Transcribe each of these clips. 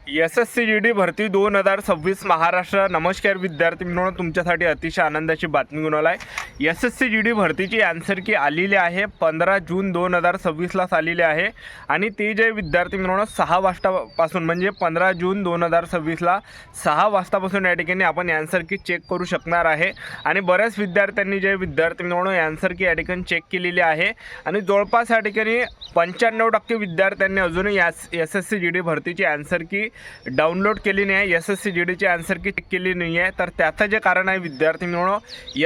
SSC GD भरती 2026 महाराष्ट्र. नमस्कार विद्यार्थी मित्रांनो, तुमच्यासाठी अतिशय आनंदाची बातमी घेऊन आहे. SSC GD भरतीची आन्सर की आलेली आहे 15 जून 2026लाच आलेली आहे आणि ते जे विद्यार्थी मित्रांनो 6 वाजतापासून म्हणजे 15 जून 2026ला 6 वाजतापासून या ठिकाणी आपण आन्सर की चेक करू शकणार आहे. आणि बऱ्याच विद्यार्थ्यांनी जे विद्यार्थी मित्रांनो आन्सर की या ठिकाणी चेक केलेली आहे आणि जवळपास या ठिकाणी 95% विद्यार्थ्यांनी अजूनही SSC GD भरतीची आन्सर की डाउनलोड केली नाही. SSC GDची आन्सर की चेक केली नाही आहे. तर त्याचं जे कारण आहे विद्यार्थी मित्रांनो,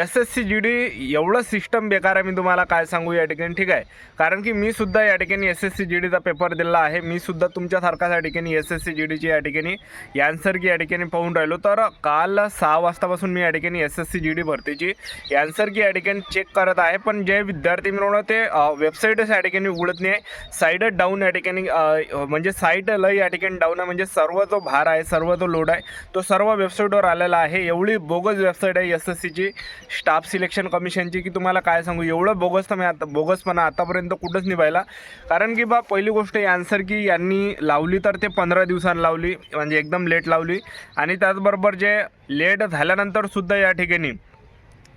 SSC GD एवढं सिस्टम बेकार आहे, मी तुम्हाला काय सांगू या ठिकाणी. ठीक आहे, कारण की मी सुद्धा या ठिकाणी SSC GDचा पेपर दिला आहे. मी सुद्धा तुमच्यासारखाच या ठिकाणी SSC GDची या ठिकाणी आन्सर की या ठिकाणी पाहून राहिलो. तर काल 6 वाजतापासून मी या ठिकाणी SSC GD भरतीची आन्सर की या ठिकाणी चेक करत आहे. पण जे विद्यार्थी मित्रांनो ते वेबसाईटच या ठिकाणी उघडत नाही, साईड डाऊन या ठिकाणी म्हणजे साईट लय या ठिकाणी डाऊन आहे. म्हणजे सर्व जो भार आहे, सर्व जो लोड आहे तो सर्व वेबसाईटवर आलेला आहे. एवढी बोगस वेबसाईट आहे SSCची स्टाफ सिलेक्शन कमिशनची की तुम्हाला काय सांगू. एवढं बोगस तर मी आता बोगसपणा आतापर्यंत कुठंच नाही पाहिला. कारण की बा पहिली गोष्ट आन्सर की यांनी लावली तर ते 15 दिवसांनी लावली, म्हणजे एकदम लेट लावली. आणि त्याचबरोबर जे लेट झाल्यानंतर सुद्धा या ठिकाणी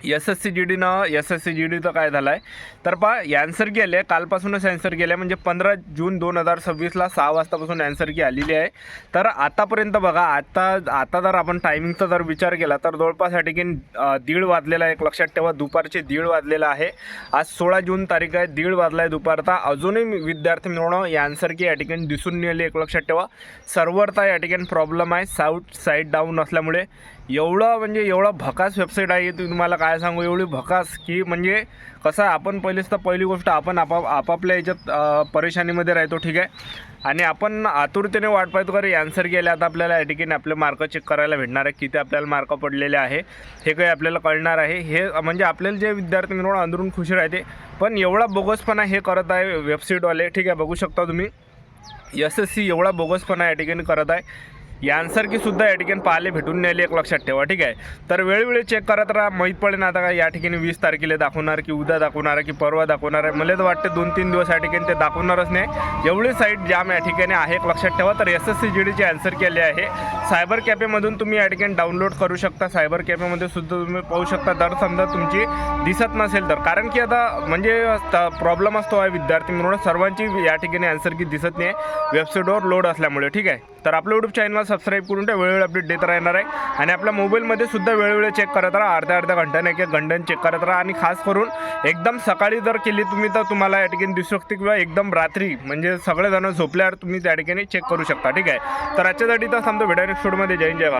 SSC GDचं काय झालं आहे तर आन्सर की आले कालपासूनच आन्सर केलं आहे. म्हणजे 15 जून 2026ला 6 वाजतापासून आन्सर की आलेली आहे. तर आतापर्यंत बघा, आता जर आपण टायमिंगचा जर विचार केला तर जवळपास या ठिकाणी 1:30 वाजलेला आहे. एक लक्षात ठेवा, दुपारचे 1:30 वाजलेला आहे. आज 16 जून तारीख आहे, 1:30 वाजला आहे दुपारचा. अजूनही विद्यार्थी मिळवणं या आन्सर की या ठिकाणी दिसून नाही आली. एक लक्षात ठेवा, सर्व्हरचा या ठिकाणी प्रॉब्लेम आहे, साईट डाऊन असल्यामुळे. एवढा भकास वेबसाईट आहे तुम्हाला काय सांगू. एवढी भकास की म्हणजे कसं आहे, आपण पहिली गोष्ट आपण आपापल्या याच्यात परेशानीमध्ये राहतो. ठीक आहे, आणि आपण आतुरतेने वाट पाहतो का आन्सर केले. आता आपल्याला या ठिकाणी आपले मार्क चेक करायला भेटणार आहे, किती आपल्याला मार्क पडलेले आहे हे काही आपल्याला कळणार आहे. हे म्हणजे आपल्याला जे विद्यार्थी मिळून अंदरून खुशी राहते. पण एवढा बोगसपणा हे करत आहे वेबसाईटवाले. ठीक आहे, बघू शकता तुम्ही SSC एवढा बोगसपणा या ठिकाणी करत आहे. आन्सर की सुद्धा या ठिकाणी पाहायला भेटून नाही आली, एक लक्षात ठेवा. ठीक आहे, तर वेळोवेळी चेक करत राहा, माहीत पडेल आता का या ठिकाणी 20 तारखेला दाखवणार की उद्या दाखवणार आहे की परवा दाखवणार आहे. मला तर वाटतं 2-3 दिवस या ठिकाणी ते दाखवणारच नाही. एवढी साईट जाम या ठिकाणी आहे, एक लक्षात ठेवा. तर SSC GDची आन्सर केली आहे. सायबर कॅफेमधून तुम्ही या ठिकाणी डाउनलोड करू शकता. सायबर कॅफेमध्ये सुद्धा तुम्ही पाहू शकता. जर समजा तुमची दिसत नसेल तर, कारण की आता म्हणजे प्रॉब्लेम असतो आहे विद्यार्थी म्हणून सर्वांची या ठिकाणी आन्सर की दिसत नाही वेबसाईटवर लोड असल्यामुळे. ठीक आहे, तर आपलं यूट्यूब चॅनल सबस्क्राईब करून त्या वेळोवेळी अपडेट देत राहणार आहे. आणि आपल्या मोबाईलमध्ये सुद्धा वेळोवेळी चेक करत राहा, अर्ध्या घंट्याने एक घंट्याने चेक करत राहा. आणि खास करून एकदम सकाळी जर केली तुम्ही तर तुम्हाला या ठिकाणी दिसू शकते, किंवा एकदम रात्री म्हणजे सगळेजण झोपल्यावर तुम्ही त्या ठिकाणी चेक करू शकता. ठीक आहे, तर आजच्यासाठी तर समजा भेटा नेक्स्ट व्हिडिओमध्ये. जय हिंद, जय भारत.